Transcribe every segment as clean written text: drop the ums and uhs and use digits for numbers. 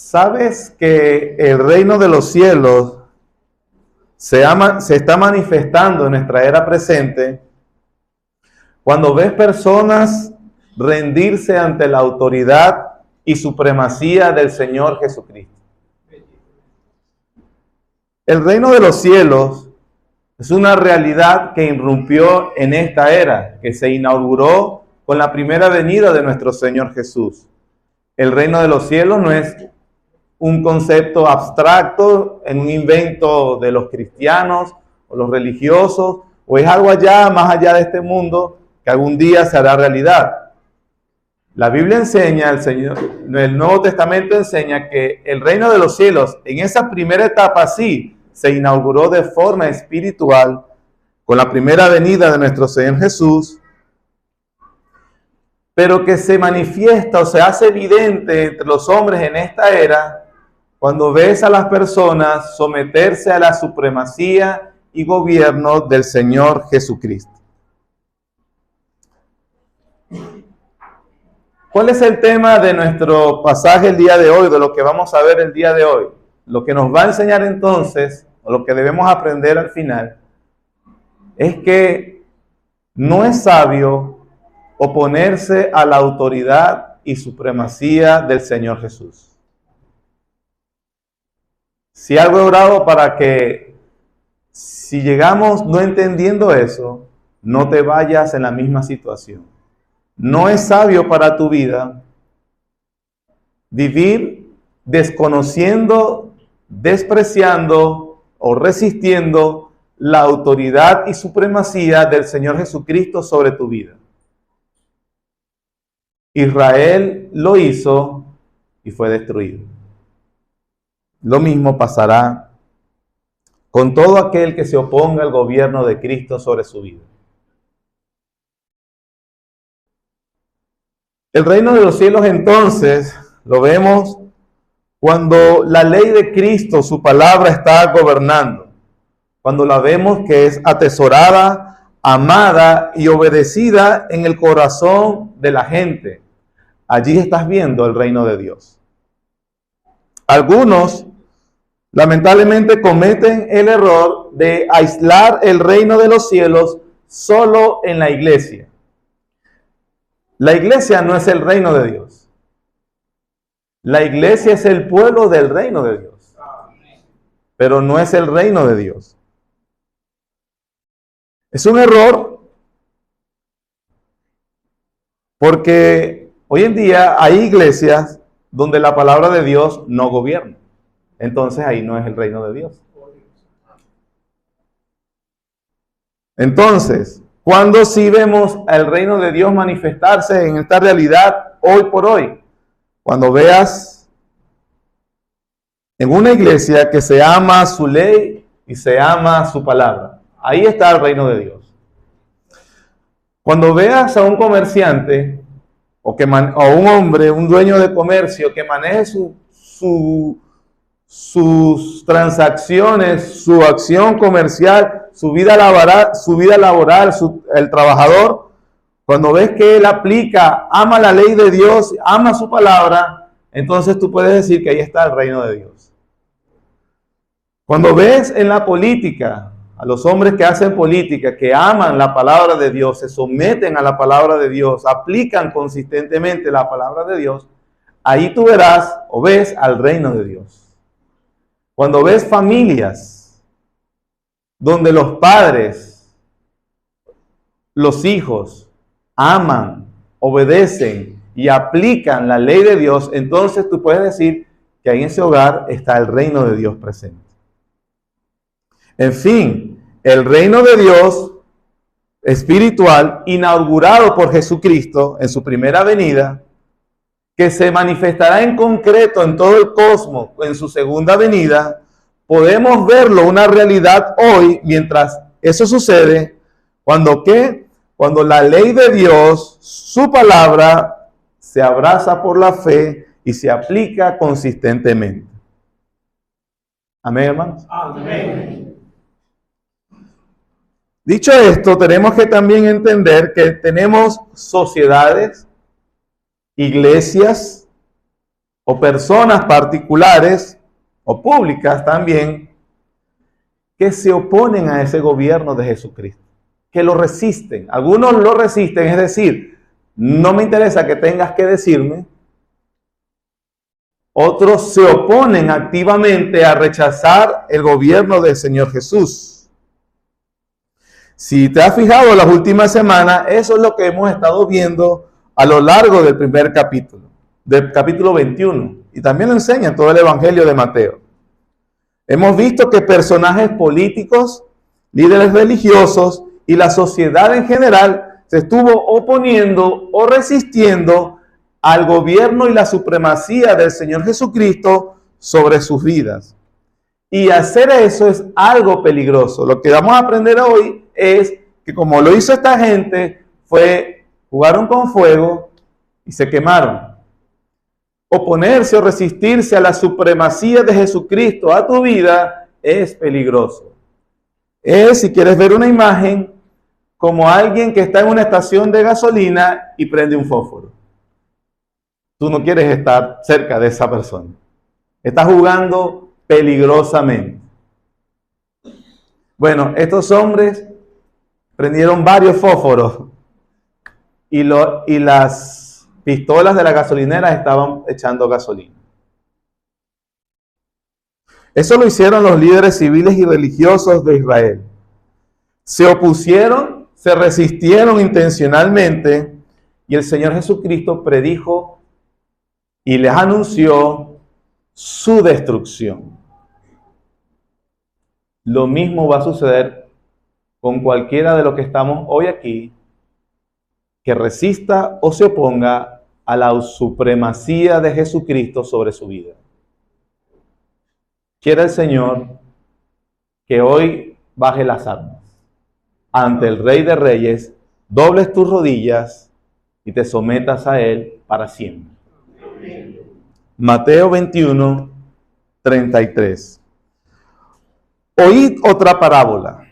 ¿Sabes que el reino de los cielos se está manifestando en nuestra era presente cuando ves personas rendirse ante la autoridad y supremacía del Señor Jesucristo? El reino de los cielos es una realidad que irrumpió en esta era, que se inauguró con la primera venida de nuestro Señor Jesús. El reino de los cielos no es un concepto abstracto, en un invento de los cristianos o los religiosos, o es algo allá, más allá de este mundo, que algún día se hará realidad. La Biblia enseña, el Nuevo Testamento enseña que el reino de los cielos, en esa primera etapa sí, se inauguró de forma espiritual con la primera venida de nuestro Señor Jesús, pero que se manifiesta o se hace evidente entre los hombres en esta era cuando ves a las personas someterse a la supremacía y gobierno del Señor Jesucristo. ¿Cuál es el tema de nuestro pasaje el día de hoy, de lo que vamos a ver el día de hoy? Lo que nos va a enseñar entonces, o lo que debemos aprender al final, es que no es sabio oponerse a la autoridad y supremacía del Señor Jesús. Si algo he orado para que, si llegamos no entendiendo eso, no te vayas en la misma situación. No es sabio para tu vida vivir desconociendo, despreciando o resistiendo la autoridad y supremacía del Señor Jesucristo sobre tu vida. Israel lo hizo y fue destruido. Lo mismo pasará con todo aquel que se oponga al gobierno de Cristo sobre su vida. El reino de los cielos entonces lo vemos cuando la ley de Cristo, su palabra, está gobernando. Cuando la vemos que es atesorada, amada y obedecida en el corazón de la gente. Allí estás viendo el reino de Dios. Algunos lamentablemente cometen el error de aislar el reino de los cielos solo en la iglesia. La iglesia no es el reino de Dios. La iglesia es el pueblo del reino de Dios, pero no es el reino de Dios. Es un error porque hoy en día hay iglesias donde la palabra de Dios no gobierna. Entonces ahí no es el reino de Dios. Entonces, ¿cuándo sí vemos el reino de Dios manifestarse en esta realidad hoy por hoy? Cuando veas en una iglesia que se ama su ley y se ama su palabra. Ahí está el reino de Dios. Cuando veas a un comerciante o un hombre, un dueño de comercio que maneje sus transacciones, su acción comercial, su vida laboral, el trabajador, cuando ves que él ama la ley de Dios, ama su palabra, entonces tú puedes decir que ahí está el reino de Dios. Cuando ves en la política a los hombres que hacen política, que aman la palabra de Dios, se someten a la palabra de Dios, aplican consistentemente la palabra de Dios, ahí tú verás o ves al reino de Dios. Cuando ves familias donde los padres, los hijos, aman, obedecen y aplican la ley de Dios, entonces tú puedes decir que ahí en ese hogar está el reino de Dios presente. En fin, el reino de Dios espiritual, inaugurado por Jesucristo en su primera venida, que se manifestará en concreto en todo el cosmos en su segunda venida, podemos verlo una realidad hoy mientras eso sucede, cuando la ley de Dios, su palabra, se abraza por la fe y se aplica consistentemente. Amén, hermanos. Amén. Dicho esto, tenemos que también entender que tenemos sociedades, iglesias o personas particulares o públicas también que se oponen a ese gobierno de Jesucristo, que lo resisten. Algunos lo resisten, es decir, no me interesa que tengas que decirme. Otros se oponen activamente a rechazar el gobierno del Señor Jesús. Si te has fijado en las últimas semanas, eso es lo que hemos estado viendo a lo largo del primer capítulo, del capítulo 21, y también lo enseña en todo el Evangelio de Mateo. Hemos visto que personajes políticos, líderes religiosos y la sociedad en general se estuvo oponiendo o resistiendo al gobierno y la supremacía del Señor Jesucristo sobre sus vidas. Y hacer eso es algo peligroso. Lo que vamos a aprender hoy es que como lo hizo esta gente, jugaron con fuego y se quemaron. Oponerse o resistirse a la supremacía de Jesucristo a tu vida es peligroso. Es, si quieres ver una imagen, como alguien que está en una estación de gasolina y prende un fósforo. Tú no quieres estar cerca de esa persona. Estás jugando peligrosamente. Bueno, estos hombres prendieron varios fósforos y las pistolas de la gasolinera estaban echando gasolina. Eso lo hicieron los líderes civiles y religiosos de Israel. Se opusieron, se resistieron intencionalmente y el Señor Jesucristo predijo y les anunció su destrucción. Lo mismo va a suceder con cualquiera de los que estamos hoy aquí, que resista o se oponga a la supremacía de Jesucristo sobre su vida. Quiere el Señor que hoy baje las armas ante el Rey de Reyes, dobles tus rodillas y te sometas a Él para siempre. Mateo 21, 33. Oíd otra parábola.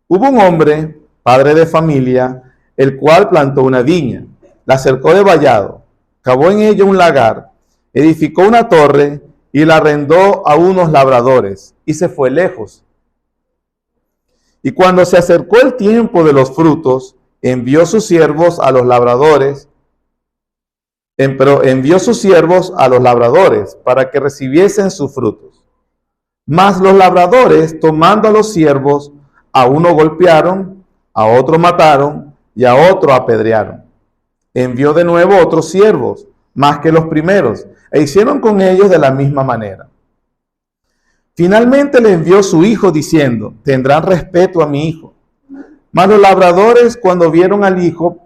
Hubo un hombre, padre de familia, el cual plantó una viña, la cercó de vallado, cavó en ella un lagar, edificó una torre y la arrendó a unos labradores y se fue lejos. Y cuando se acercó el tiempo de los frutos, envió sus siervos a los labradores, para que recibiesen sus frutos. Mas los labradores, tomando a los siervos, a uno golpearon, a otro mataron y a otro apedrearon. Envió de nuevo otros siervos, más que los primeros, e hicieron con ellos de la misma manera. Finalmente le envió su hijo diciendo: tendrán respeto a mi hijo. Mas los labradores, cuando vieron al hijo,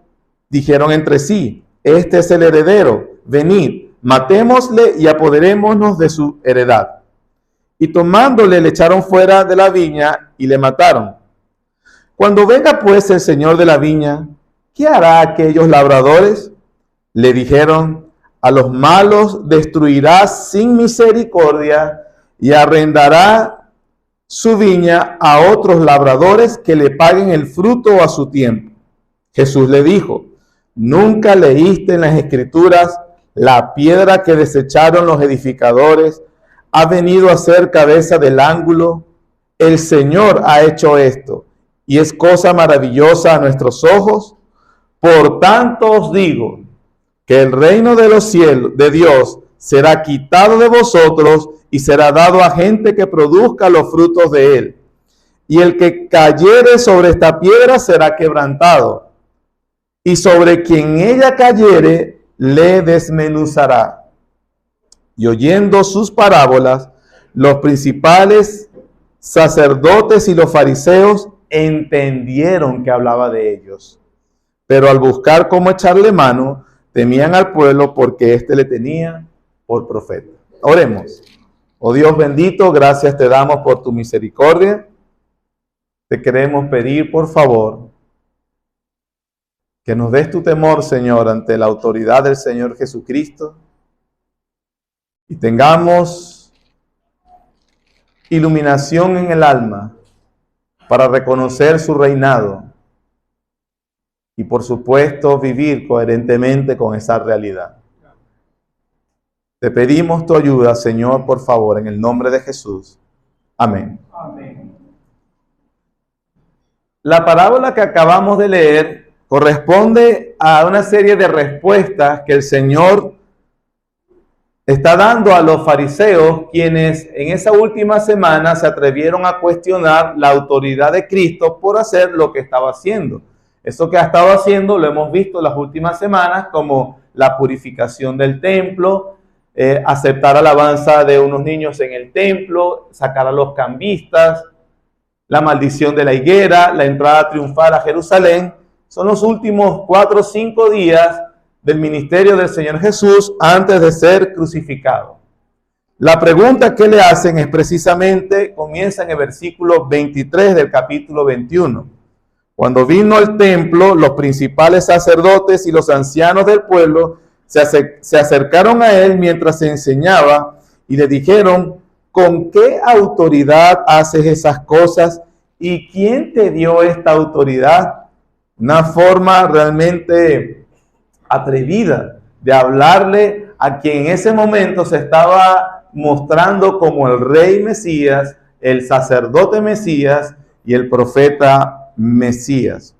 dijeron entre sí: este es el heredero, venid, matémosle y apoderémonos de su heredad. Y tomándole le echaron fuera de la viña y le mataron. Cuando venga pues el señor de la viña, ¿qué hará aquellos labradores? Le dijeron: a los malos destruirá sin misericordia y arrendará su viña a otros labradores que le paguen el fruto a su tiempo. Jesús le dijo: ¿nunca leíste en las Escrituras: la piedra que desecharon los edificadores ha venido a ser cabeza del ángulo? El Señor ha hecho esto, y es cosa maravillosa a nuestros ojos. Por tanto os digo que el reino de los cielos, de Dios, será quitado de vosotros y será dado a gente que produzca los frutos de él. Y el que cayere sobre esta piedra será quebrantado, y sobre quien ella cayere le desmenuzará. Y oyendo sus parábolas, los principales sacerdotes y los fariseos entendieron que hablaba de ellos. Pero al buscar cómo echarle mano, temían al pueblo porque éste le tenía por profeta. Oremos. Oh Dios bendito, gracias te damos por tu misericordia. Te queremos pedir, por favor, que nos des tu temor, Señor, ante la autoridad del Señor Jesucristo y tengamos iluminación en el alma para reconocer su reinado y, por supuesto, vivir coherentemente con esa realidad. Te pedimos tu ayuda, Señor, por favor, en el nombre de Jesús. Amén. Amén. La parábola que acabamos de leer corresponde a una serie de respuestas que el Señor está dando a los fariseos, quienes en esa última semana se atrevieron a cuestionar la autoridad de Cristo por hacer lo que estaba haciendo. Eso que ha estado haciendo lo hemos visto las últimas semanas, como la purificación del templo, aceptar alabanza de unos niños en el templo, sacar a los cambistas, la maldición de la higuera, la entrada triunfal a Jerusalén. Son los últimos 4 o 5 días del ministerio del Señor Jesús antes de ser crucificado. La pregunta que le hacen es precisamente, comienza en el versículo 23 del capítulo 21. Cuando vino al templo, los principales sacerdotes y los ancianos del pueblo se acercaron a él mientras se enseñaba y le dijeron: ¿con qué autoridad haces esas cosas? ¿Y quién te dio esta autoridad? Una forma realmente atrevida de hablarle a quien en ese momento se estaba mostrando como el rey Mesías, el sacerdote Mesías y el profeta Mesías.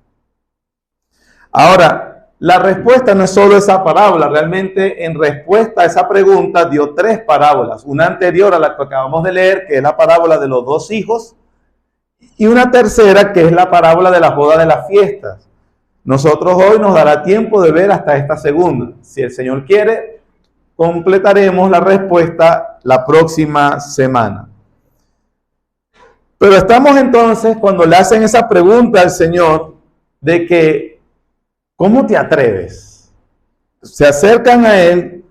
Ahora, la respuesta no es solo esa parábola. Realmente, en respuesta a esa pregunta, dio 3 parábolas. Una anterior a la que acabamos de leer, que es la parábola de los 2 hijos, y una tercera, que es la parábola de la boda de las fiestas. Nosotros hoy nos dará tiempo de ver hasta esta segunda. Si el Señor quiere, completaremos la respuesta la próxima semana. Pero estamos entonces cuando le hacen esa pregunta al Señor de que, ¿cómo te atreves? Se acercan a Él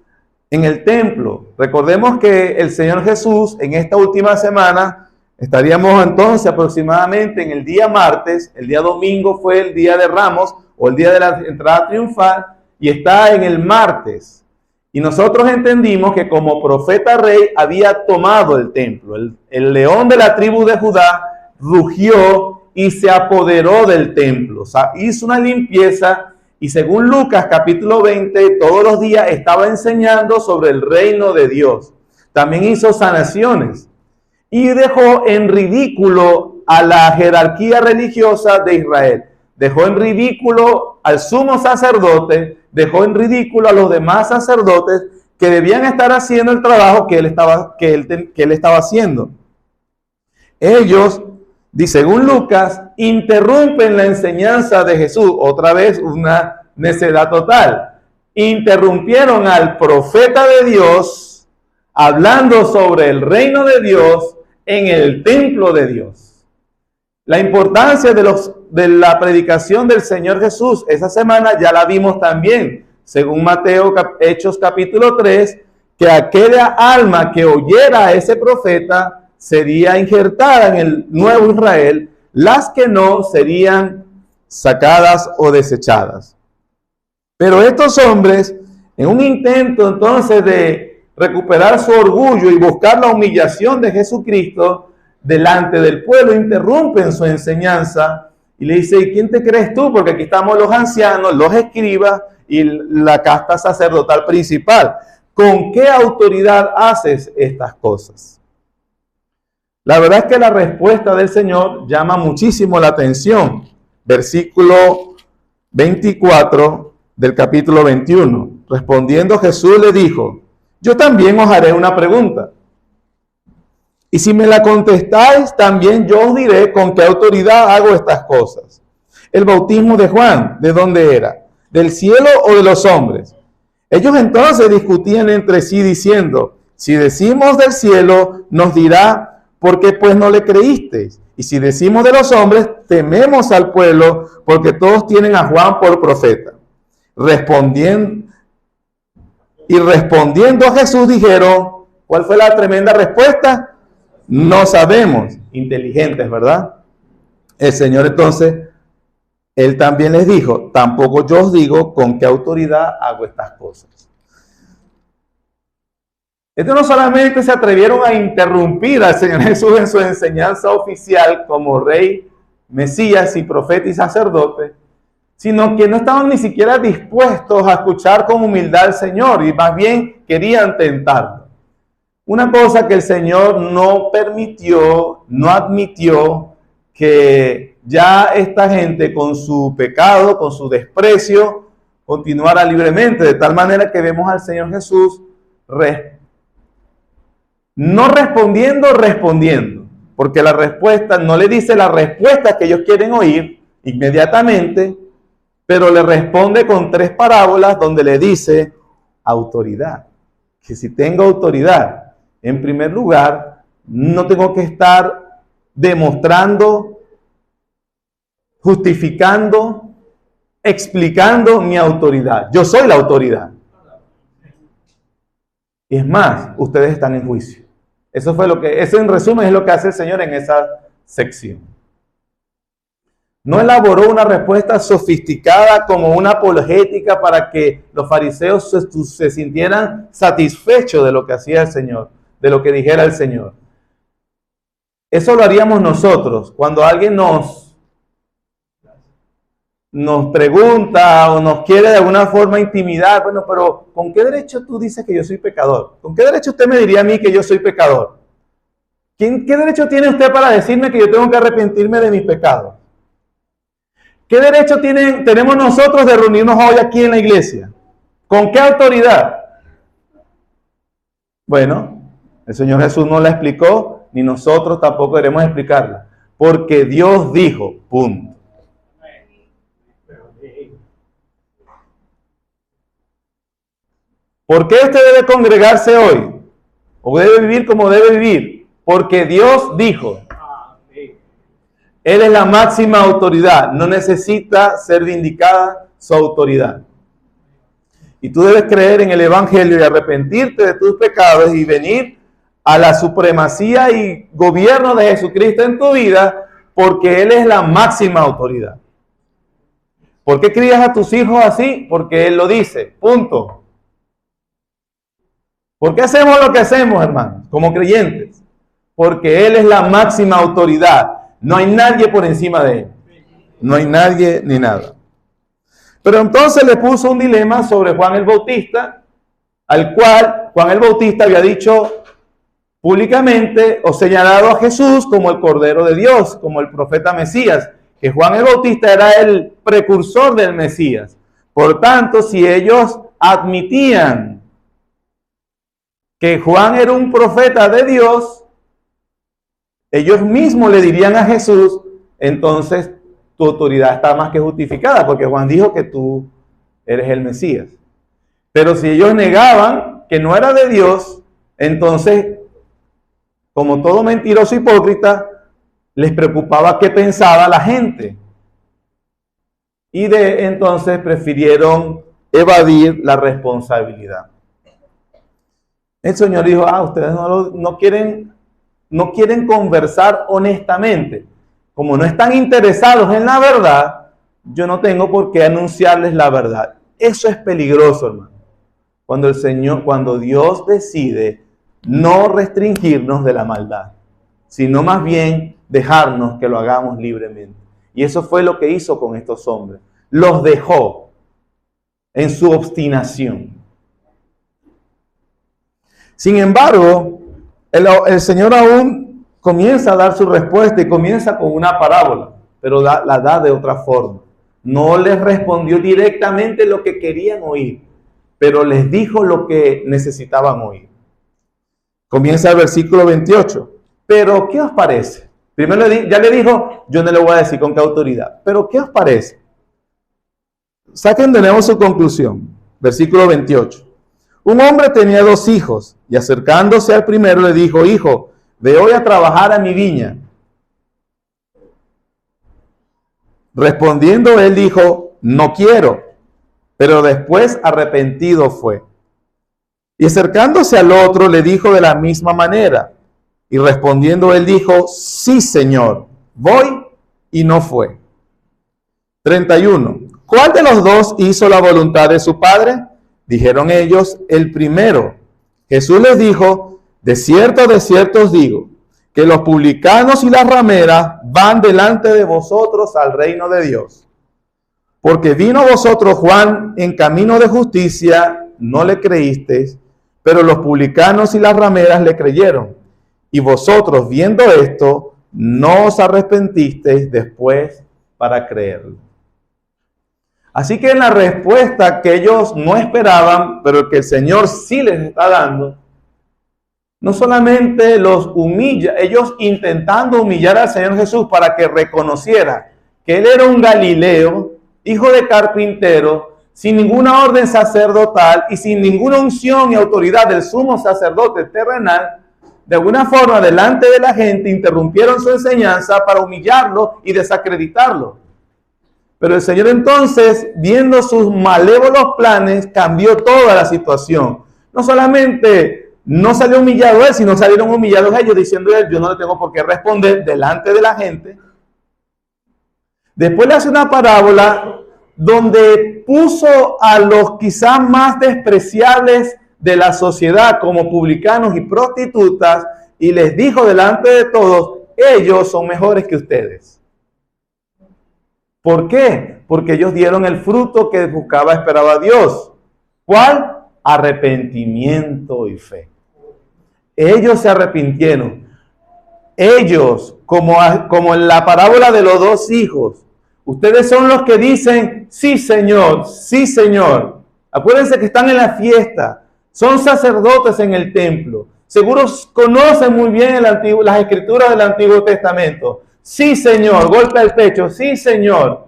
en el templo. Recordemos que el Señor Jesús en esta última semana, estaríamos entonces aproximadamente en el día martes, el día domingo fue el día de Ramos o el día de la entrada triunfal, y está en el martes. Y nosotros entendimos que como profeta rey había tomado el templo. El león de la tribu de Judá rugió y se apoderó del templo. O sea, hizo una limpieza y según Lucas capítulo 20, todos los días estaba enseñando sobre el reino de Dios. También hizo sanaciones y dejó en ridículo a la jerarquía religiosa de Israel. Dejó en ridículo al sumo sacerdote, dejó en ridículo a los demás sacerdotes que debían estar haciendo el trabajo que él estaba haciendo. Ellos, según Lucas, interrumpen la enseñanza de Jesús. Otra vez una necedad total. Interrumpieron al profeta de Dios hablando sobre el reino de Dios en el templo de Dios. La importancia de la predicación del Señor Jesús esa semana ya la vimos también, según Mateo, Hechos capítulo 3, que aquella alma que oyera a ese profeta sería injertada en el nuevo Israel, las que no serían sacadas o desechadas. Pero estos hombres, en un intento entonces de recuperar su orgullo y buscar la humillación de Jesucristo delante del pueblo, interrumpen su enseñanza y le dice: ¿y quién te crees tú? Porque aquí estamos los ancianos, los escribas y la casta sacerdotal principal. ¿Con qué autoridad haces estas cosas? La verdad es que la respuesta del Señor llama muchísimo la atención. Versículo 24 del capítulo 21. Respondiendo Jesús le dijo: yo también os haré una pregunta. Y si me la contestáis, también yo os diré con qué autoridad hago estas cosas. El bautismo de Juan, ¿de dónde era? ¿Del cielo o de los hombres? Ellos entonces discutían entre sí diciendo: si decimos del cielo, nos dirá, ¿por qué pues no le creísteis? Y si decimos de los hombres, tememos al pueblo, porque todos tienen a Juan por profeta. Respondiendo a Jesús dijeron, ¿cuál fue la tremenda respuesta? No sabemos. Inteligentes, ¿verdad? El Señor entonces, Él también les dijo: tampoco yo os digo con qué autoridad hago estas cosas. Estos no solamente se atrevieron a interrumpir al Señor Jesús en su enseñanza oficial como Rey, Mesías y profeta y sacerdote, sino que no estaban ni siquiera dispuestos a escuchar con humildad al Señor y más bien querían tentarlo. Una cosa que el Señor no permitió, no admitió, que ya esta gente con su pecado, con su desprecio, continuara libremente, de tal manera que vemos al Señor Jesús no respondiendo, porque la respuesta no le dice la respuesta que ellos quieren oír inmediatamente, pero le responde con 3 parábolas donde le dice autoridad, que si tengo autoridad, en primer lugar, no tengo que estar demostrando, justificando, explicando mi autoridad. Yo soy la autoridad. Y es más, ustedes están en juicio. Eso en resumen es lo que hace el Señor en esa sección. No elaboró una respuesta sofisticada como una apologética para que los fariseos se sintieran satisfechos de lo que hacía el Señor, de lo que dijera el Señor. Eso lo haríamos nosotros cuando alguien nos pregunta o nos quiere de alguna forma intimidar. Bueno, pero ¿con qué derecho tú dices que yo soy pecador? ¿Con qué derecho usted me diría a mí que yo soy pecador? ¿Qué derecho tiene usted para decirme que yo tengo que arrepentirme de mis pecados? ¿Qué derecho tenemos nosotros de reunirnos hoy aquí en la iglesia? ¿Con qué autoridad? Bueno, el Señor Jesús no la explicó, ni nosotros tampoco queremos explicarla. Porque Dios dijo, punto. ¿Por qué usted debe congregarse hoy? ¿O debe vivir como debe vivir? Porque Dios dijo. Él es la máxima autoridad. No necesita ser vindicada su autoridad. Y tú debes creer en el Evangelio y arrepentirte de tus pecados y venir a la supremacía y gobierno de Jesucristo en tu vida, porque Él es la máxima autoridad. ¿Por qué crías a tus hijos así? Porque Él lo dice. Punto. ¿Por qué hacemos lo que hacemos, hermanos, como creyentes? Porque Él es la máxima autoridad. No hay nadie por encima de Él. No hay nadie ni nada. Pero entonces le puso un dilema sobre Juan el Bautista, al cual Juan el Bautista había dicho públicamente o señalado a Jesús como el Cordero de Dios, como el profeta Mesías, que Juan el Bautista era el precursor del Mesías. Por tanto, si ellos admitían que Juan era un profeta de Dios, ellos mismos le dirían a Jesús, entonces tu autoridad está más que justificada, porque Juan dijo que tú eres el Mesías. Pero si ellos negaban que no era de Dios, entonces, como todo mentiroso hipócrita, les preocupaba qué pensaba la gente. Y entonces prefirieron evadir la responsabilidad. El Señor dijo, ustedes no quieren conversar honestamente. Como no están interesados en la verdad, yo no tengo por qué anunciarles la verdad. Eso es peligroso, hermano. Cuando Dios decide no restringirnos de la maldad, sino más bien dejarnos que lo hagamos libremente. Y eso fue lo que hizo con estos hombres. Los dejó en su obstinación. Sin embargo, el Señor aún comienza a dar su respuesta y comienza con una parábola, pero la da de otra forma. No les respondió directamente lo que querían oír, pero les dijo lo que necesitaban oír. Comienza el versículo 28. Pero, ¿qué os parece? Primero ya le dijo, yo no le voy a decir con qué autoridad, pero ¿qué os parece? Saquen de nuevo su conclusión. Versículo 28. Un hombre tenía 2 hijos y acercándose al primero le dijo, hijo, ve hoy a trabajar a mi viña. Respondiendo él dijo, no quiero, pero después arrepentido fue. Y acercándose al otro le dijo de la misma manera. Y respondiendo él dijo, sí, Señor, voy, y no fue. 31. ¿Cuál de los 2 hizo la voluntad de su padre? Dijeron ellos, el primero. Jesús les dijo, de cierto os digo, que los publicanos y las rameras van delante de vosotros al reino de Dios. Porque vino a vosotros Juan en camino de justicia, no le creísteis, pero los publicanos y las rameras le creyeron. Y vosotros, viendo esto, no os arrepentisteis después para creerlo. Así que en la respuesta que ellos no esperaban, pero que el Señor sí les está dando, no solamente los humilla, ellos intentando humillar al Señor Jesús para que reconociera que Él era un Galileo, hijo de carpintero, sin ninguna orden sacerdotal y sin ninguna unción y autoridad del sumo sacerdote terrenal, de alguna forma delante de la gente interrumpieron su enseñanza para humillarlo y desacreditarlo. Pero el Señor entonces, viendo sus malévolos planes, cambió toda la situación. No solamente no salió humillado él, sino salieron humillados ellos, diciendo él, yo no le tengo por qué responder delante de la gente. Después le hace una parábola donde puso a los quizás más despreciables de la sociedad como publicanos y prostitutas y les dijo delante de todos, ellos son mejores que ustedes. ¿Por qué? Porque ellos dieron el fruto que buscaba, esperaba Dios. ¿Cuál? Arrepentimiento y fe. Ellos se arrepintieron. Ellos, como en la parábola de los dos hijos, ustedes son los que dicen, sí Señor, sí Señor. Acuérdense que están en la fiesta, son sacerdotes en el templo. Seguro conocen muy bien las escrituras del Antiguo Testamento. Sí Señor, golpea el pecho, sí Señor.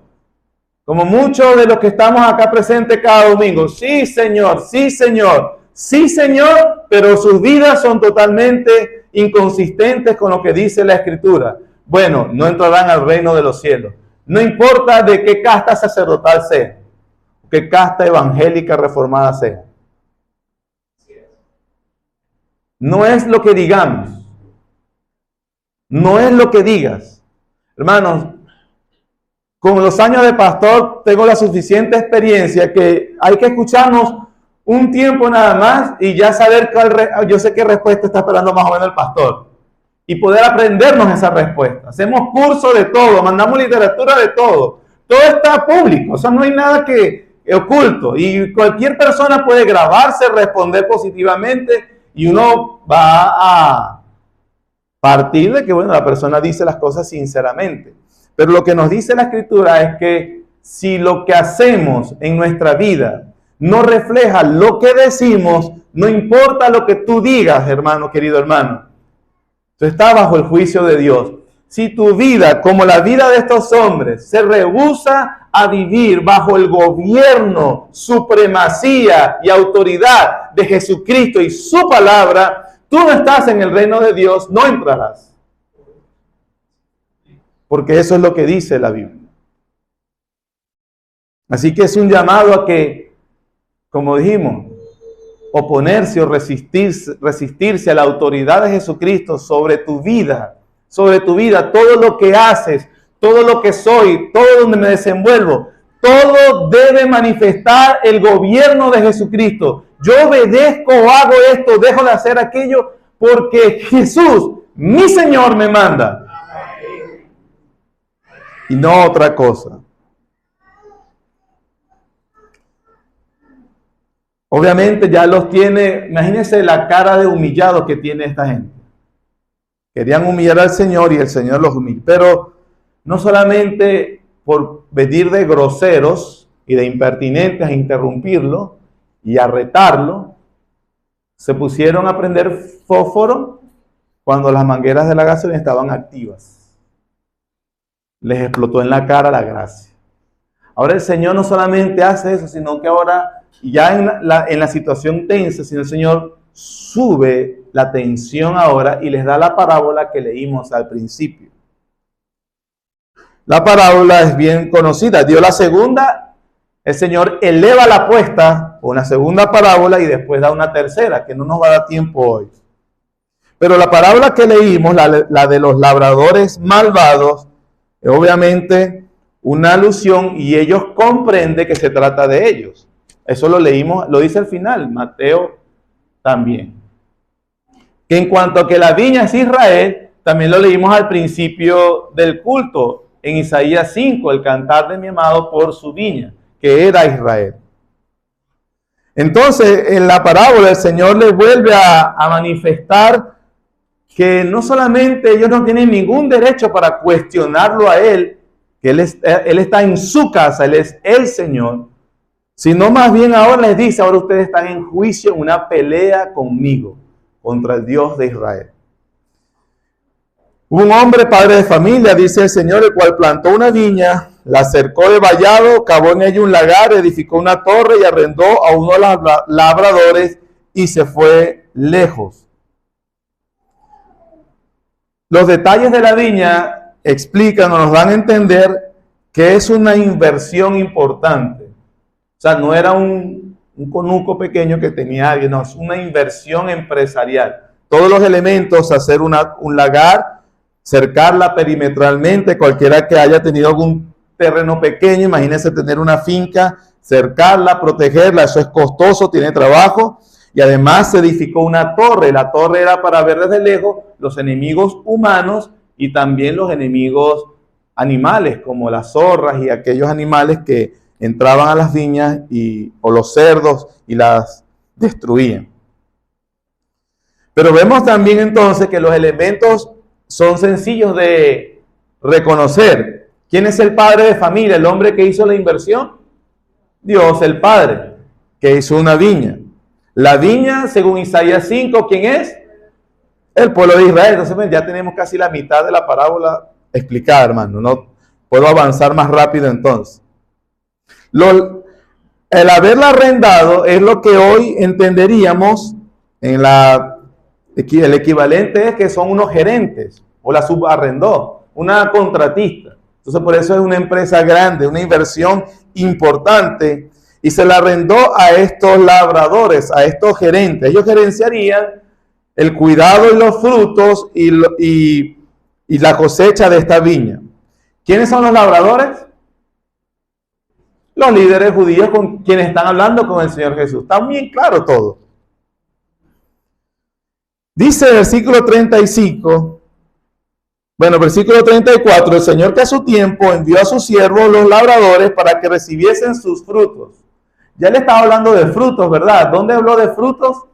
Como muchos de los que estamos acá presentes cada domingo, sí Señor, sí Señor, sí Señor, pero sus vidas son totalmente inconsistentes con lo que dice la Escritura. Bueno, no entrarán al reino de los cielos. No importa de qué casta sacerdotal sea, qué casta evangélica reformada sea. No es lo que digamos. No es lo que digas. Hermanos, con los años de pastor tengo la suficiente experiencia que hay que escucharnos un tiempo nada más y ya saber yo sé qué respuesta está esperando más o menos el pastor. Y poder aprendernos esa respuesta. Hacemos cursos de todo, mandamos literatura de todo. Todo está público, o sea, no hay nada que oculto. Y cualquier persona puede grabarse, responder positivamente y uno va a partir de que, bueno, la persona dice las cosas sinceramente. Pero lo que nos dice la Escritura es que si lo que hacemos en nuestra vida no refleja lo que decimos, no importa lo que tú digas, hermano, querido hermano, tú estás bajo el juicio de Dios. Si tu vida, como la vida de estos hombres, se rehúsa a vivir bajo el gobierno, supremacía y autoridad de Jesucristo y su palabra, tú no estás en el reino de Dios, no entrarás. Porque eso es lo que dice la Biblia. Así que es un llamado a que, como dijimos, oponerse o resistirse a la autoridad de Jesucristo sobre tu vida, todo lo que haces, todo lo que soy, todo donde me desenvuelvo, todo debe manifestar el gobierno de Jesucristo. Yo obedezco o hago esto, dejo de hacer aquello, porque Jesús, mi Señor, me manda. Y no otra cosa. Obviamente ya los tiene, imagínense la cara de humillados que tiene esta gente. Querían humillar al Señor y el Señor los humilla. Pero no solamente por venir de groseros y de impertinentes a interrumpirlo y a retarlo, se pusieron a prender fósforo cuando las mangueras de la gasolina estaban activas. Les explotó en la cara la gracia. Ahora el Señor no solamente hace eso, sino que ahora, ya en la situación tensa, sino el Señor sube la tensión ahora y les da la parábola que leímos al principio. La parábola es bien conocida. Dio la segunda, el Señor eleva la apuesta, una segunda parábola y después da una tercera, que no nos va a dar tiempo hoy. Pero la parábola que leímos, la de los labradores malvados, es obviamente una alusión y ellos comprenden que se trata de ellos. Eso lo leímos, lo dice al final, Mateo también. Que en cuanto a que la viña es Israel, también lo leímos al principio del culto. en Isaías 5, el cantar de mi amado por su viña, que era Israel. Entonces, en la parábola el Señor les vuelve a manifestar que no solamente ellos no tienen ningún derecho para cuestionarlo a Él, que él está en su casa, Él es el Señor, sino más bien ahora les dice, ahora ustedes están en juicio, en una pelea conmigo, contra el Dios de Israel. Un hombre, padre de familia, dice el Señor, el cual plantó una viña, la cercó de vallado, cavó en ella un lagar, edificó una torre y arrendó a uno de los labradores y se fue lejos. Los detalles de la viña explican o nos dan a entender que es una inversión importante. O sea, no era un conuco pequeño que tenía alguien, no, es una inversión empresarial. Todos los elementos, hacer un lagar, cercarla perimetralmente, cualquiera que haya tenido algún terreno pequeño, imagínense tener una finca, cercarla, protegerla, eso es costoso, tiene trabajo. Y además se edificó una torre. La torre era para ver desde lejos los enemigos humanos y también los enemigos animales, como las zorras y aquellos animales que entraban a las viñas o los cerdos y las destruían. Pero vemos también entonces que los elementos son sencillos de reconocer. ¿Quién es el padre de familia? ¿El hombre que hizo la inversión? Dios, el Padre, que hizo una viña. La viña, según Isaías 5, ¿quién es? El pueblo de Israel. Entonces ya tenemos casi la mitad de la parábola explicada, hermano. No puedo avanzar más rápido entonces. El haberla arrendado es lo que hoy entenderíamos el equivalente es que son unos gerentes o la subarrendó, una contratista. Entonces por eso es una empresa grande, una inversión importante. Y se la arrendó a estos labradores, a estos gerentes. Ellos gerenciarían el cuidado de los frutos y la cosecha de esta viña. ¿Quiénes son los labradores? Los líderes judíos con quienes están hablando con el Señor Jesús. Está bien claro todo. Dice el versículo 35, versículo 34, el Señor que a su tiempo envió a sus siervos los labradores para que recibiesen sus frutos. Ya le estaba hablando de frutos, ¿verdad? ¿Dónde habló de frutos?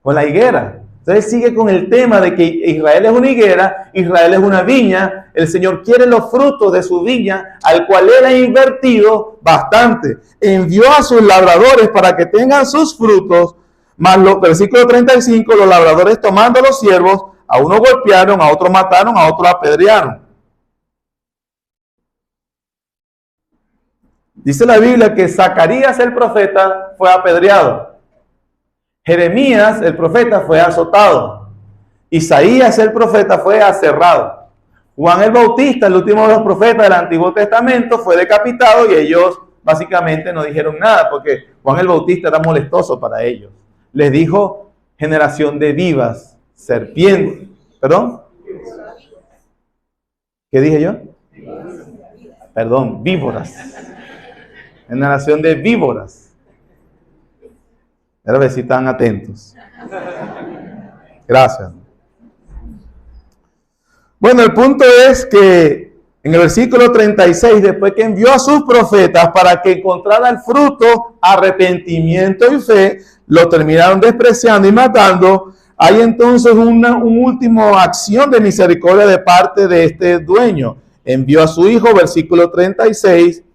Con la higuera. Entonces sigue con el tema de que Israel es una higuera, Israel es una viña. El Señor quiere los frutos de su viña, al cual Él ha invertido bastante. Envió a sus labradores para que tengan sus frutos. Más versículo 35, los labradores tomando a los siervos, a uno golpearon, a otro mataron, a otro apedrearon. Dice la Biblia que Zacarías el profeta fue apedreado. Jeremías el profeta fue azotado. Isaías el profeta fue aserrado. Juan el Bautista, el último de los profetas del Antiguo Testamento, fue decapitado y ellos básicamente no dijeron nada porque Juan el Bautista era molestoso para ellos. Les dijo generación de vivas, serpientes. ¿Perdón? ¿Qué dije yo? Perdón, víboras. Generación de víboras. A ver si están atentos. Gracias. Bueno, el punto es que en el versículo 36, después que envió a sus profetas para que encontrara el fruto, arrepentimiento y fe, lo terminaron despreciando y matando. Hay entonces una última acción de misericordia de parte de este dueño. Envió a su hijo, versículo 36.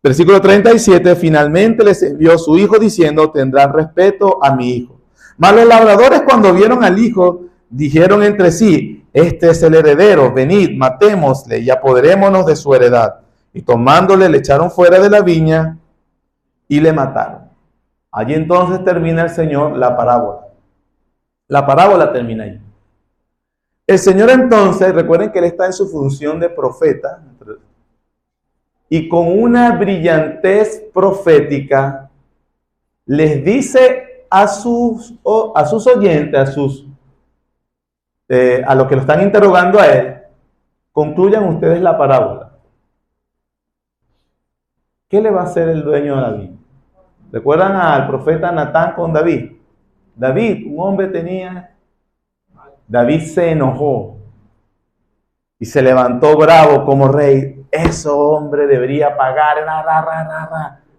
Versículo 37, finalmente les envió su hijo diciendo, tendrán respeto a mi hijo. Mas los labradores cuando vieron al hijo, dijeron entre sí, este es el heredero, venid, matémosle y apoderémonos de su heredad. Y tomándole le echaron fuera de la viña y le mataron. Allí entonces termina el Señor la parábola. La parábola termina ahí. El Señor entonces, recuerden que Él está en su función de profeta, y con una brillantez profética les dice a sus oyentes, a los que lo están interrogando a él, concluyan ustedes la parábola. ¿Qué le va a hacer el dueño de la viña? ¿Recuerdan al profeta Natán con David? David, un hombre David se enojó. y se levantó bravo como rey. Ese hombre debería pagar.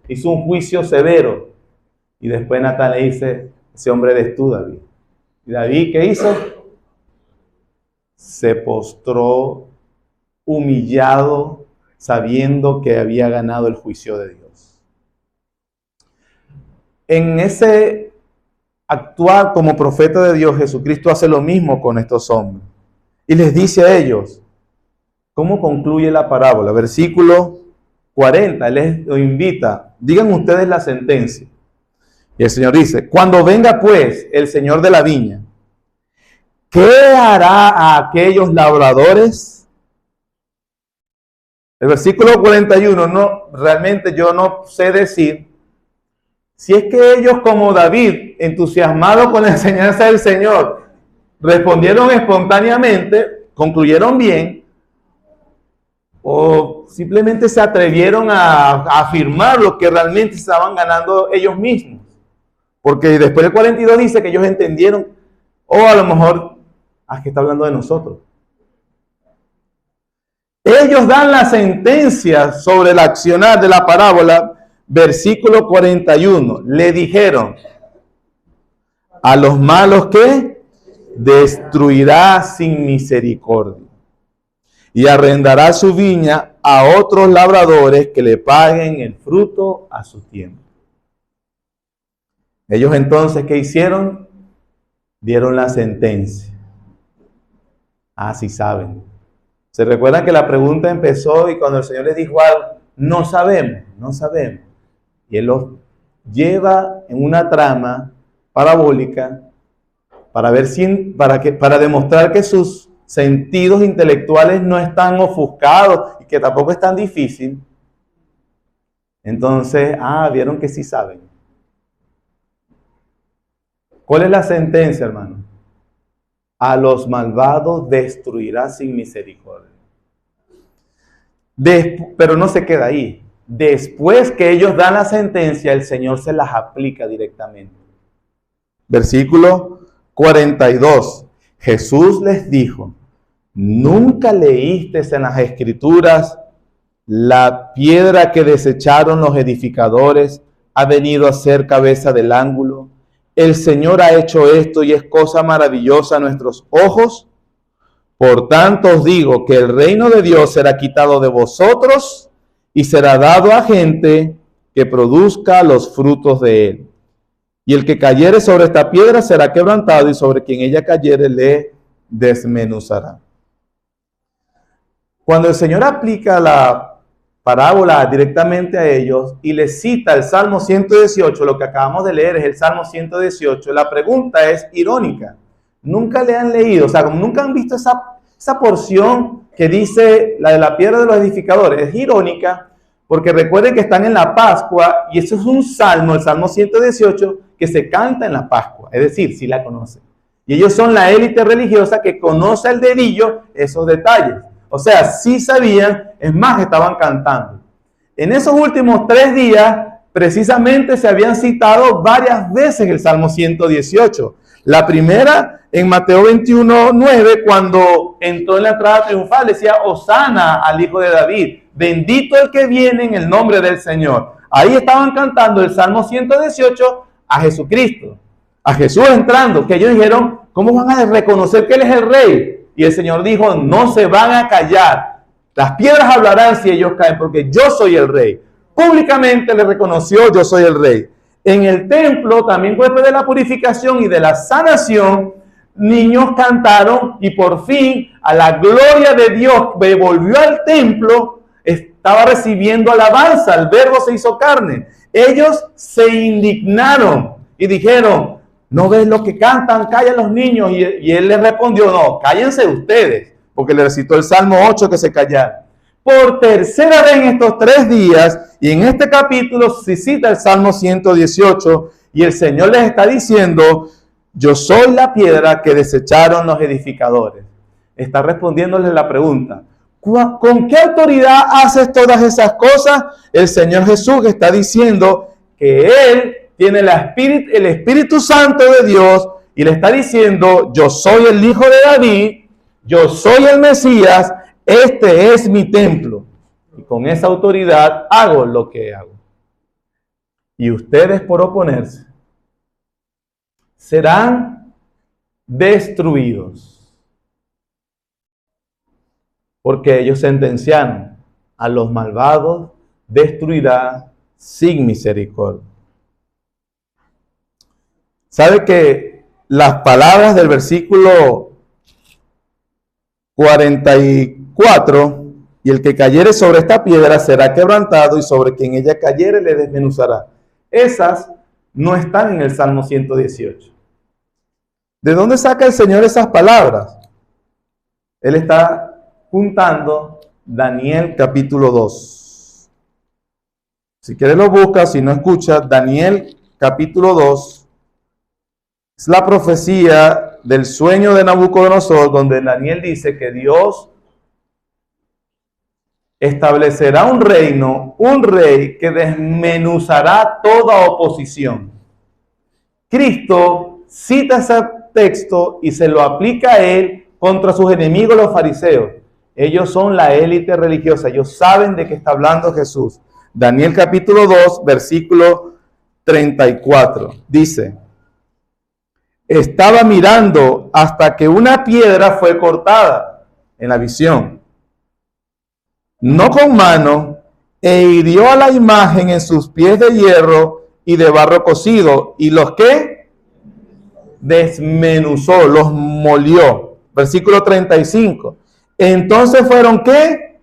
Hizo un juicio severo. Y después Natán le dice, ese hombre eres tú, David. ¿Y David qué hizo? Se postró humillado, sabiendo que había ganado el juicio de Dios. En ese actuar como profeta de Dios, Jesucristo hace lo mismo con estos hombres. Y les dice a ellos, ¿cómo concluye la parábola? Versículo 40, Él los invita, digan ustedes la sentencia. Y el Señor dice, cuando venga pues el Señor de la viña, ¿qué hará a aquellos labradores? El versículo 41, realmente yo no sé decir si es que ellos como David, entusiasmados con la enseñanza del Señor, respondieron espontáneamente, concluyeron bien, o simplemente se atrevieron a afirmar lo que realmente estaban ganando ellos mismos. Porque después del 42 dice que ellos entendieron, o a lo mejor, que está hablando de nosotros. Ellos dan la sentencia sobre el accionar de la parábola, versículo 41. Le dijeron, a los malos que destruirá sin misericordia y arrendará su viña a otros labradores que le paguen el fruto a su tiempo. Ellos entonces, ¿qué hicieron? Dieron la sentencia. Sí saben. ¿Se recuerdan que la pregunta empezó y cuando el Señor les dijo algo? No sabemos. Y Él los lleva en una trama parabólica para demostrar que sus sentidos intelectuales no están ofuscados y que tampoco es tan difícil. Entonces, vieron que sí saben. ¿Cuál es la sentencia, hermano? A los malvados destruirá sin misericordia. Pero no se queda ahí. Después que ellos dan la sentencia, el Señor se las aplica directamente. Versículo 42. Jesús les dijo, ¿nunca leíste en las Escrituras la piedra que desecharon los edificadores ha venido a ser cabeza del ángulo? El Señor ha hecho esto y es cosa maravillosa a nuestros ojos. Por tanto os digo que el reino de Dios será quitado de vosotros y será dado a gente que produzca los frutos de él. Y el que cayere sobre esta piedra será quebrantado y sobre quien ella cayere le desmenuzará. Cuando el Señor aplica la parábola directamente a ellos y les cita el Salmo 118, lo que acabamos de leer es el Salmo 118, la pregunta es irónica. Nunca le han leído, como nunca han visto esa porción que dice la de la piedra de los edificadores. Es irónica porque recuerden que están en la Pascua y eso es un salmo, el Salmo 118, que se canta en la Pascua, es decir, si la conocen. Y ellos son la élite religiosa que conoce al dedillo esos detalles. O sea, sí sabían, es más, estaban cantando. En esos últimos 3 días, precisamente se habían citado varias veces el Salmo 118. La primera en Mateo 21:9, cuando entró en la entrada triunfal, decía, Hosana al Hijo de David, bendito el que viene en el nombre del Señor. Ahí estaban cantando el Salmo 118 a Jesucristo, a Jesús entrando, que ellos dijeron, ¿cómo van a reconocer que Él es el Rey? Y el Señor dijo, no se van a callar. Las piedras hablarán si ellos caen, porque yo soy el Rey. Públicamente le reconoció, yo soy el Rey. En el templo, también después de la purificación y de la sanación, niños cantaron y por fin a la gloria de Dios que volvió al templo, estaba recibiendo alabanza. El Verbo se hizo carne. Ellos se indignaron y dijeron, ¿no ves lo que cantan? Callan los niños. Y él les respondió, no, cállense ustedes, porque le recitó el Salmo 8 que se callaran. Por tercera vez en estos 3 días, y en este capítulo se cita el Salmo 118, y el Señor les está diciendo, yo soy la piedra que desecharon los edificadores. Está respondiéndoles la pregunta, ¿con qué autoridad haces todas esas cosas? El Señor Jesús está diciendo que Él tiene el Espíritu Santo de Dios y le está diciendo, yo soy el Hijo de David, yo soy el Mesías, este es mi templo, y con esa autoridad hago lo que hago. Y ustedes, por oponerse, serán destruidos, porque ellos sentenciaron: a los malvados destruirá sin misericordia. ¿Sabe que las palabras del versículo 44, y el que cayere sobre esta piedra será quebrantado, y sobre quien ella cayere le desmenuzará? Esas no están en el Salmo 118. ¿De dónde saca el Señor esas palabras? Él está juntando Daniel capítulo 2. Si quieres lo buscas, si no escuchas, Daniel capítulo 2 es la profecía del sueño de Nabucodonosor, donde Daniel dice que Dios establecerá un reino, un rey que desmenuzará toda oposición. Cristo cita ese texto y se lo aplica a él contra sus enemigos, los fariseos. Ellos son la élite religiosa, ellos saben de qué está hablando Jesús. Daniel capítulo 2, versículo 34, dice: estaba mirando hasta que una piedra fue cortada en la visión, no con mano, e hirió a la imagen en sus pies de hierro y de barro cocido, y los que desmenuzó, los molió. Versículo 35. Entonces fueron ¿qué?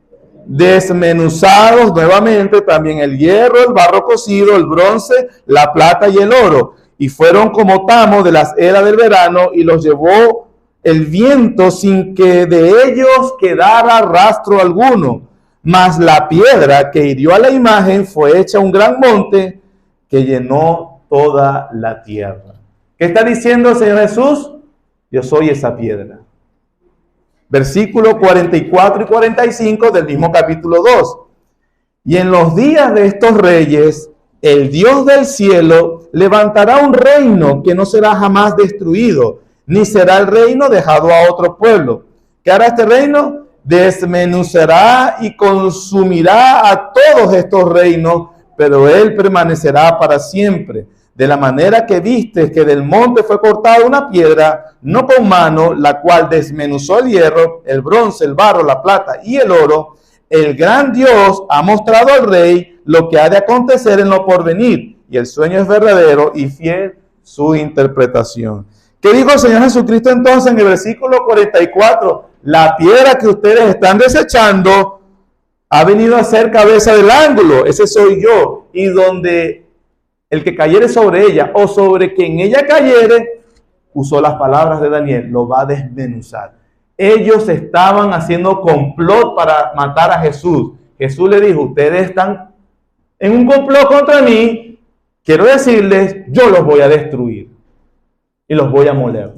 Desmenuzados nuevamente también el hierro, el barro cocido, el bronce, la plata y el oro, y fueron como tamo de las eras del verano, y los llevó el viento sin que de ellos quedara rastro alguno. Mas la piedra que hirió a la imagen fue hecha un gran monte que llenó toda la tierra. ¿Qué está diciendo el Señor Jesús? Yo soy esa piedra. Versículos 44 y 45 del mismo capítulo 2. Y en los días de estos reyes, el Dios del cielo levantará un reino que no será jamás destruido, ni será el reino dejado a otro pueblo. ¿Qué hará este reino? Desmenuzará y consumirá a todos estos reinos, pero él permanecerá para siempre. De la manera que viste que del monte fue cortada una piedra, no con mano, la cual desmenuzó el hierro, el bronce, el barro, la plata y el oro, el gran Dios ha mostrado al rey lo que ha de acontecer en lo porvenir, y el sueño es verdadero y fiel su interpretación. ¿Qué dijo el Señor Jesucristo entonces en el versículo 44? La piedra que ustedes están desechando ha venido a ser cabeza del ángulo. Ese soy yo. Y donde el que cayere sobre ella o sobre quien ella cayere, usó las palabras de Daniel, lo va a desmenuzar. Ellos estaban haciendo complot para matar a Jesús. Jesús le dijo: ustedes están en un complot contra mí. Quiero decirles, yo los voy a destruir y los voy a moler.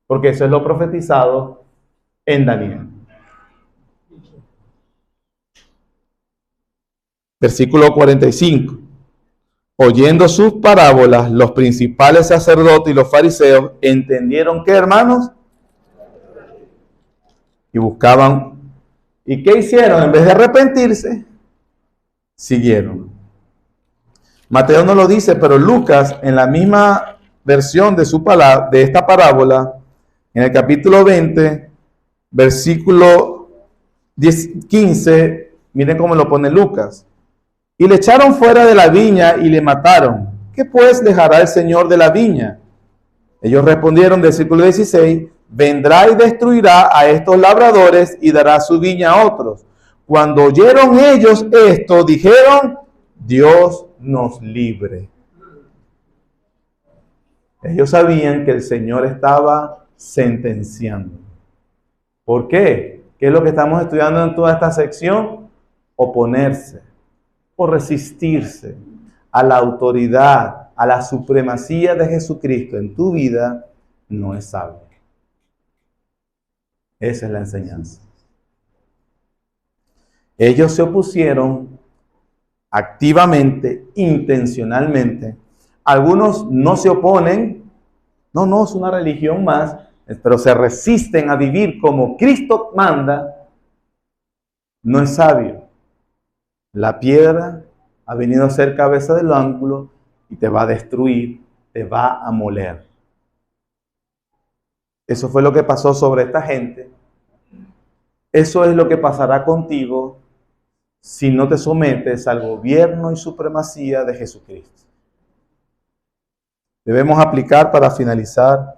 Porque eso es lo profetizado en Daniel. Versículo 45. Oyendo sus parábolas, los principales sacerdotes y los fariseos entendieron que, hermanos, y buscaban. ¿Y qué hicieron? En vez de arrepentirse, siguieron. Mateo no lo dice, pero Lucas, en la misma versión de su palabra, de esta parábola, en el capítulo 20, versículo 15, miren cómo lo pone Lucas. Y le echaron fuera de la viña y le mataron. ¿Qué pues les hará el Señor de la viña? Ellos respondieron, versículo 16, vendrá y destruirá a estos labradores y dará su viña a otros. Cuando oyeron ellos esto, dijeron: Dios nos libre. Ellos sabían que el Señor estaba sentenciando. ¿Por qué? ¿Qué es lo que estamos estudiando en toda esta sección? Oponerse o resistirse a la autoridad, a la supremacía de Jesucristo en tu vida, no es sabio. Esa es la enseñanza. Ellos se opusieron activamente, intencionalmente. Algunos no se oponen, no es una religión más, pero se resisten a vivir como Cristo manda, no es sabio. La piedra ha venido a ser cabeza del ángulo y te va a destruir, te va a moler. Eso fue lo que pasó sobre esta gente. Eso es lo que pasará contigo si no te sometes al gobierno y supremacía de Jesucristo. Debemos aplicar para finalizar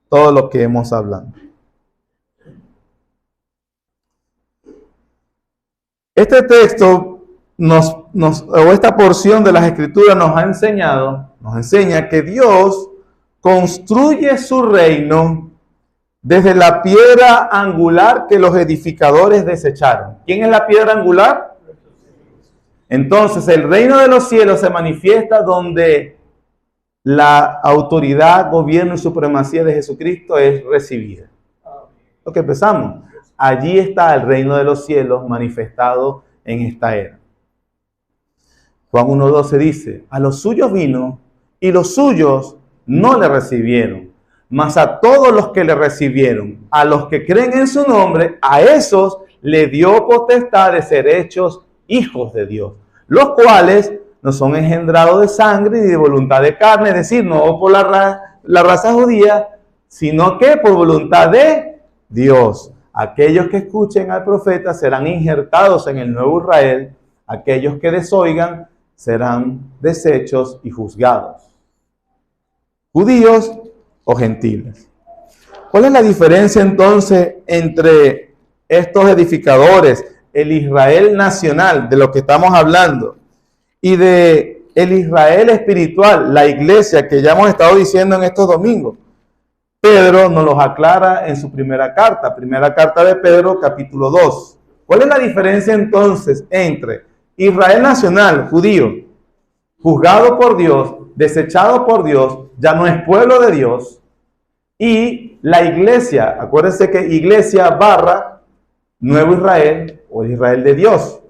todo lo que hemos hablado. Este texto o esta porción de las Escrituras nos enseña que Dios construye su reino desde la piedra angular que los edificadores desecharon. ¿Quién es la piedra angular? Entonces, el reino de los cielos se manifiesta donde la autoridad, gobierno y supremacía de Jesucristo es recibida. Lo que empezamos. Allí está el reino de los cielos manifestado en esta era. Juan 1:12 dice, a los suyos vino y los suyos no le recibieron, mas a todos los que le recibieron, a los que creen en su nombre, a esos le dio potestad de ser hechos hijos de Dios, los cuales no son engendrados de sangre ni de voluntad de carne, es decir, no por la raza judía, sino que por voluntad de Dios. Aquellos que escuchen al profeta serán injertados en el nuevo Israel, aquellos que desoigan serán deshechos y juzgados. Judíos o gentiles. ¿Cuál es la diferencia entonces entre estos edificadores, el Israel nacional de lo que estamos hablando, y de el Israel espiritual, la iglesia que ya hemos estado diciendo en estos domingos? Pedro nos los aclara en su primera carta de Pedro, capítulo 2. ¿Cuál es la diferencia entonces entre Israel nacional, judío, juzgado por Dios, desechado por Dios, ya no es pueblo de Dios, y la iglesia? Acuérdense que iglesia barra Nuevo Israel o el Israel de Dios.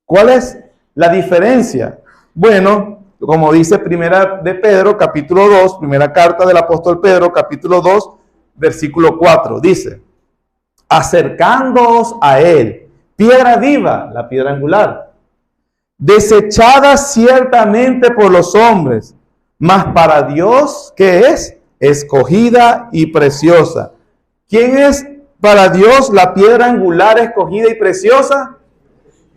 ¿Cuál es la diferencia? Bueno, como dice primera de Pedro, capítulo 2, primera carta del apóstol Pedro, capítulo 2, versículo 4, dice, acercándoos a él, piedra viva, la piedra angular, desechada ciertamente por los hombres, mas para Dios, ¿qué es? Escogida y preciosa. ¿Quién es para Dios la piedra angular, escogida y preciosa?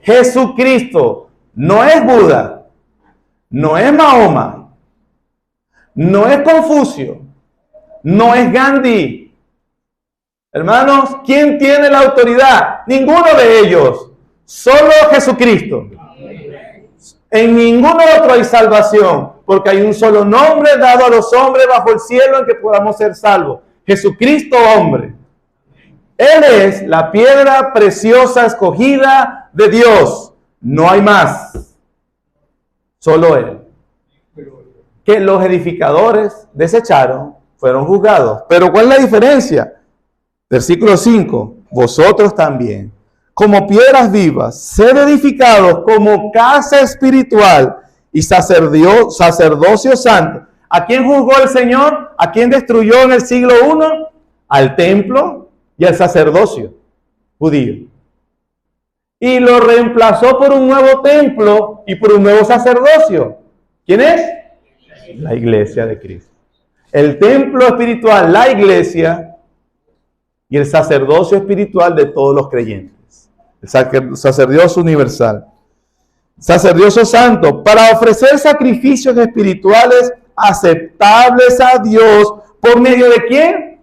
Jesucristo. No es Buda, no es Mahoma, no es Confucio, no es Gandhi. Hermanos, ¿quién tiene la autoridad? Ninguno de ellos, solo Jesucristo. En ningún otro hay salvación, porque hay un solo nombre dado a los hombres bajo el cielo en que podamos ser salvos. Jesucristo, hombre. Él es la piedra preciosa escogida de Dios. No hay más. Solo Él. Que los edificadores desecharon, fueron juzgados. Pero ¿cuál es la diferencia? Versículo 5. Vosotros también, como piedras vivas, sed edificados como casa espiritual y sacerdocio santo. ¿A quién juzgó el Señor? ¿A quién destruyó en el siglo I? Al templo y al sacerdocio judío. Y lo reemplazó por un nuevo templo y por un nuevo sacerdocio. ¿Quién es? La iglesia de Cristo. El templo espiritual, la iglesia, y el sacerdocio espiritual de todos los creyentes. El sacerdocio universal. Sacerdocio santo, para ofrecer sacrificios espirituales aceptables a Dios, ¿por medio de quién?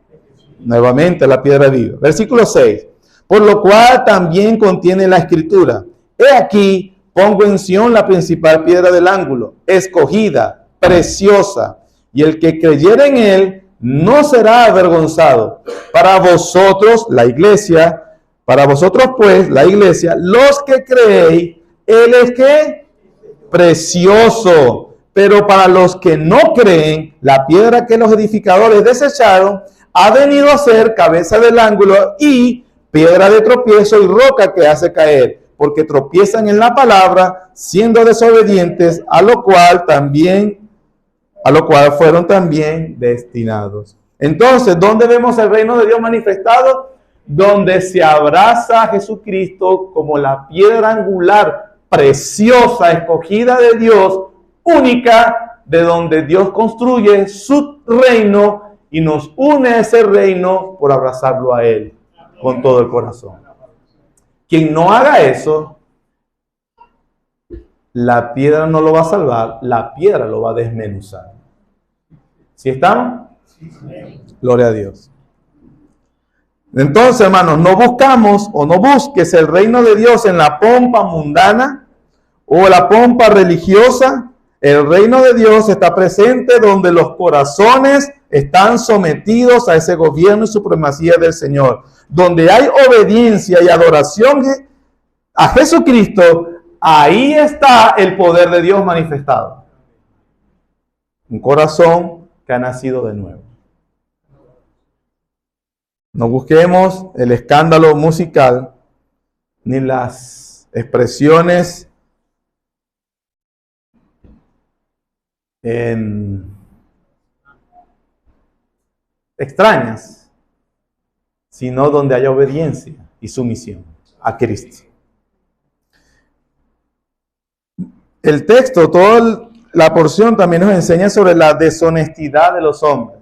Nuevamente la piedra viva. Versículo 6. Por lo cual también contiene la escritura. He aquí, pongo en Sión la principal piedra del ángulo, escogida, preciosa, y el que creyere en él no será avergonzado. Para vosotros, la iglesia, para vosotros pues, la iglesia, los que creéis, él es que precioso. Pero para los que no creen, la piedra que los edificadores desecharon ha venido a ser cabeza del ángulo y piedra de tropiezo y roca que hace caer, porque tropiezan en la palabra, siendo desobedientes, a lo cual fueron también destinados. Entonces, ¿dónde vemos el reino de Dios manifestado? donde se abraza a Jesucristo como la piedra angular preciosa, escogida de Dios, única, de donde Dios construye su reino y nos une a ese reino por abrazarlo a Él con todo el corazón. Quien no haga eso, la piedra no lo va a salvar, la piedra lo va a desmenuzar. ¿Sí estamos? Gloria a Dios. Entonces, hermanos, no buscamos o no busques el reino de Dios en la pompa mundana o la pompa religiosa. El reino de Dios está presente donde los corazones están sometidos a ese gobierno y supremacía del Señor. Donde hay obediencia y adoración a Jesucristo, ahí está el poder de Dios manifestado. Un corazón que ha nacido de nuevo. No busquemos el escándalo musical ni las expresiones extrañas, sino donde haya obediencia y sumisión a Cristo. El texto, toda la porción también nos enseña sobre la deshonestidad de los hombres.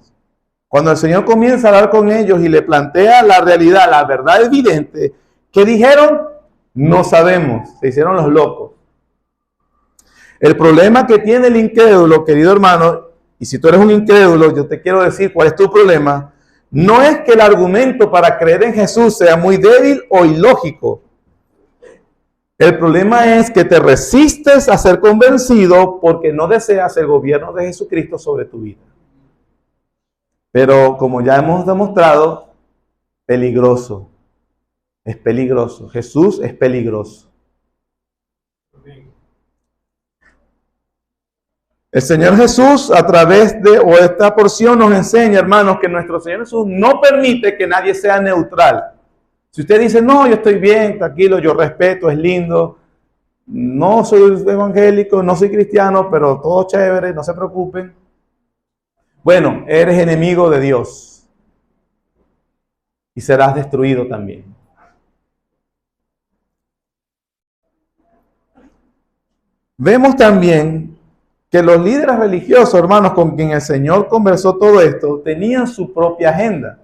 Cuando el Señor comienza a hablar con ellos y le plantea la realidad, la verdad evidente, ¿qué dijeron? No sabemos, se hicieron los locos. El problema que tiene el incrédulo, querido hermano, y si tú eres un incrédulo, yo te quiero decir cuál es tu problema, no es que el argumento para creer en Jesús sea muy débil o ilógico. El problema es que te resistes a ser convencido porque no deseas el gobierno de Jesucristo sobre tu vida. Pero como ya hemos demostrado, peligroso. Es peligroso. Jesús es peligroso. El Señor Jesús, a través de esta porción, nos enseña, hermanos, que nuestro Señor Jesús no permite que nadie sea neutral. Si usted dice, no, yo estoy bien, tranquilo, yo respeto, es lindo, no soy evangélico, no soy cristiano, pero todo chévere, no se preocupen. Bueno, eres enemigo de Dios y serás destruido también. Vemos también que los líderes religiosos, hermanos, con quien el Señor conversó todo esto, tenían su propia agenda,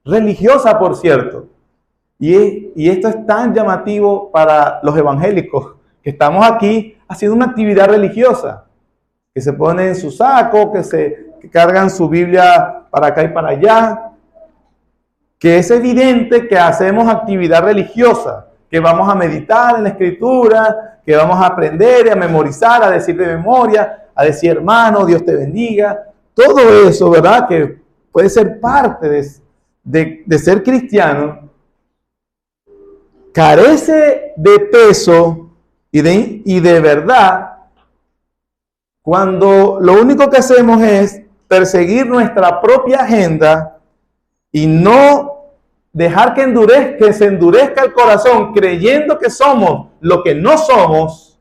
religiosa, por cierto. Y esto es tan llamativo para los evangélicos, que estamos aquí haciendo una actividad religiosa, que se ponen en su saco, que cargan su Biblia para acá y para allá, que es evidente que hacemos actividad religiosa, que vamos a meditar en la Escritura, que vamos a aprender y a memorizar, a decir de memoria, a decir hermano, Dios te bendiga. Todo eso, ¿verdad? Que puede ser parte de ser cristiano, carece de peso y de verdad cuando lo único que hacemos es perseguir nuestra propia agenda y no dejar que se endurezca el corazón creyendo que somos lo que no somos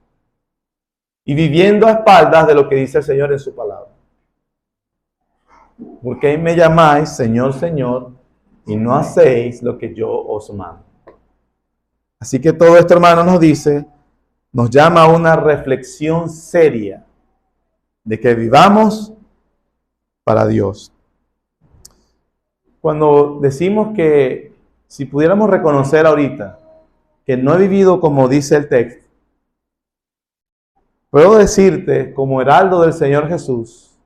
y viviendo a espaldas de lo que dice el Señor en su palabra. Porque ahí me llamáis Señor, Señor, y no hacéis lo que yo os mando. Así que todo esto, hermano, nos llama a una reflexión seria de que vivamos para Dios. Cuando decimos que si pudiéramos reconocer ahorita que no he vivido como dice el texto, puedo decirte como heraldo del Señor Jesús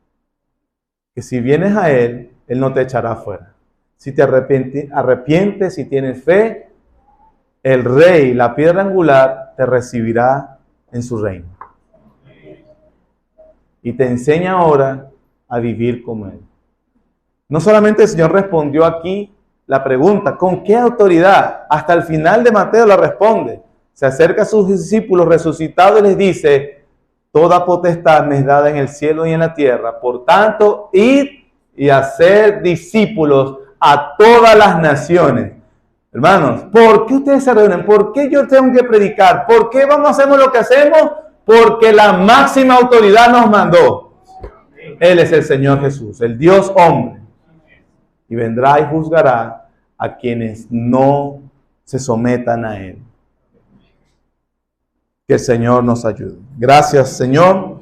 que si vienes a Él, Él no te echará fuera. Si te arrepientes, si tienes fe, el Rey, la piedra angular, te recibirá en su reino. Y te enseña ahora a vivir como Él. No solamente el Señor respondió aquí la pregunta, ¿con qué autoridad? Hasta el final de Mateo la responde. Se acerca a sus discípulos resucitados y les dice, toda potestad me es dada en el cielo y en la tierra. Por tanto, id y haced discípulos a todas las naciones. Hermanos, ¿por qué ustedes se reúnen? ¿Por qué yo tengo que predicar? ¿Por qué hacemos lo que hacemos? Porque la máxima autoridad nos mandó. Él es el Señor Jesús, el Dios hombre. Y vendrá y juzgará a quienes no se sometan a Él. Que el Señor nos ayude. Gracias, Señor.